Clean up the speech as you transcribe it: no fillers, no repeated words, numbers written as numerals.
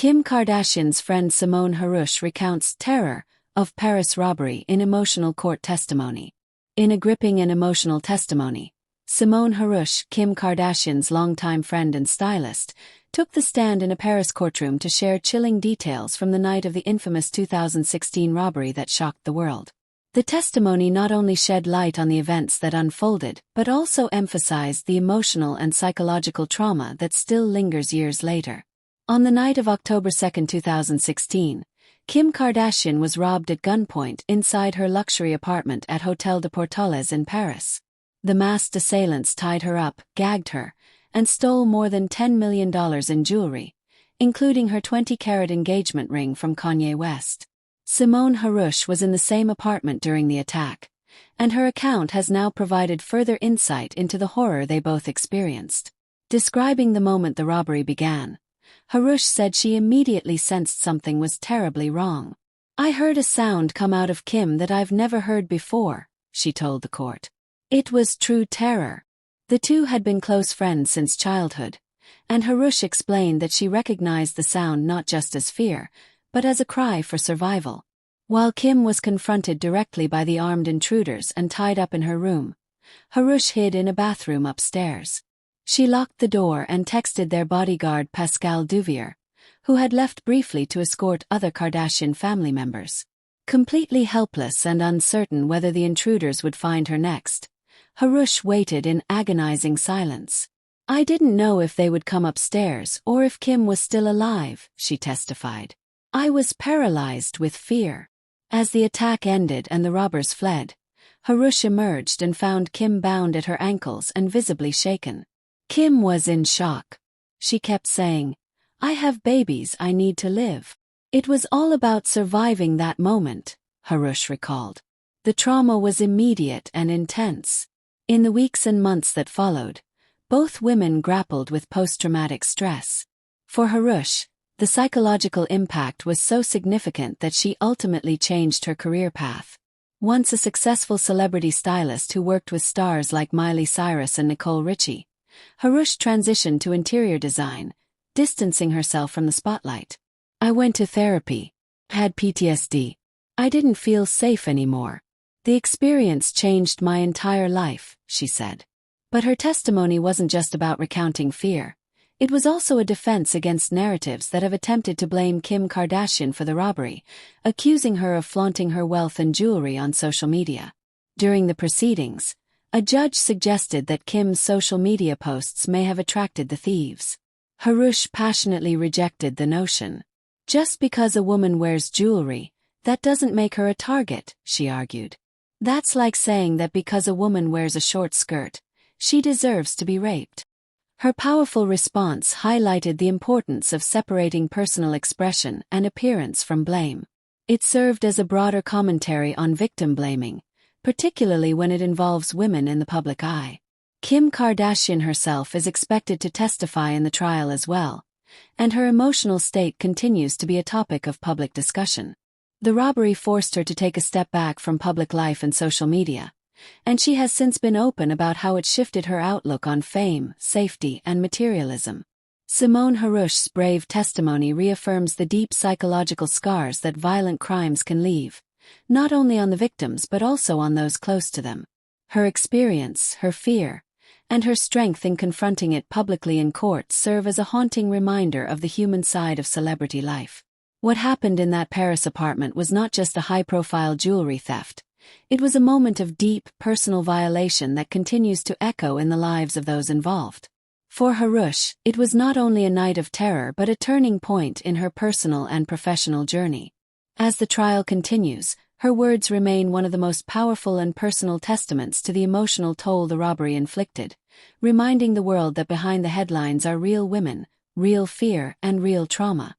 Kim Kardashian's friend Simone Harouche recounts terror of Paris robbery in emotional court testimony. In a gripping and emotional testimony, Simone Harouche, Kim Kardashian's longtime friend and stylist, took the stand in a Paris courtroom to share chilling details from the night of the infamous 2016 robbery that shocked the world. The testimony not only shed light on the events that unfolded, but also emphasized the emotional and psychological trauma that still lingers years later. On the night of October 2, 2016, Kim Kardashian was robbed at gunpoint inside her luxury apartment at Hôtel de Portales in Paris. The masked assailants tied her up, gagged her, and stole more than $10 million in jewelry, including her 20-carat engagement ring from Kanye West. Simone Harouche was in the same apartment during the attack, and her account has now provided further insight into the horror they both experienced. Describing the moment the robbery began, Harouche said she immediately sensed something was terribly wrong. "I heard a sound come out of Kim that I've never heard before," she told the court. It was true terror. The two had been close friends since childhood, and Harouche explained that she recognized the sound not just as fear, but as a cry for survival. While Kim was confronted directly by the armed intruders and tied up in her room, Harouche hid in a bathroom upstairs. She locked the door and texted their bodyguard Pascal Duvier, who had left briefly to escort other Kardashian family members. Completely helpless and uncertain whether the intruders would find her next, Harouche waited in agonizing silence. "I didn't know if they would come upstairs or if Kim was still alive," she testified. "I was paralyzed with fear." As the attack ended and the robbers fled, Harouche emerged and found Kim bound at her ankles and visibly shaken. Kim was in shock. She kept saying, "I have babies, I need to live." "It was all about surviving that moment," Harouche recalled. The trauma was immediate and intense. In the weeks and months that followed, both women grappled with post-traumatic stress. For Harouche, the psychological impact was so significant that she ultimately changed her career path. Once a successful celebrity stylist who worked with stars like Miley Cyrus and Nicole Richie, Harouche transitioned to interior design, distancing herself from the spotlight. "I went to therapy, had PTSD. I didn't feel safe anymore. The experience changed my entire life," she said. But her testimony wasn't just about recounting fear. It was also a defense against narratives that have attempted to blame Kim Kardashian for the robbery, accusing her of flaunting her wealth and jewelry on social media. During the proceedings, a judge suggested that Kim's social media posts may have attracted the thieves. Harouche passionately rejected the notion. "Just because a woman wears jewelry, that doesn't make her a target," she argued. "That's like saying that because a woman wears a short skirt, she deserves to be raped." Her powerful response highlighted the importance of separating personal expression and appearance from blame. It served as a broader commentary on victim blaming, particularly when it involves women in the public eye. Kim Kardashian herself is expected to testify in the trial as well, and her emotional state continues to be a topic of public discussion. The robbery forced her to take a step back from public life and social media, and she has since been open about how it shifted her outlook on fame, safety, and materialism. Simone Harouche's brave testimony reaffirms the deep psychological scars that violent crimes can leave, not only on the victims but also on those close to them. Her experience, her fear, and her strength in confronting it publicly in court serve as a haunting reminder of the human side of celebrity life. What happened in that Paris apartment was not just a high-profile jewelry theft. It was a moment of deep, personal violation that continues to echo in the lives of those involved. For Harouche, it was not only a night of terror but a turning point in her personal and professional journey. As the trial continues, her words remain one of the most powerful and personal testaments to the emotional toll the robbery inflicted, reminding the world that behind the headlines are real women, real fear, and real trauma.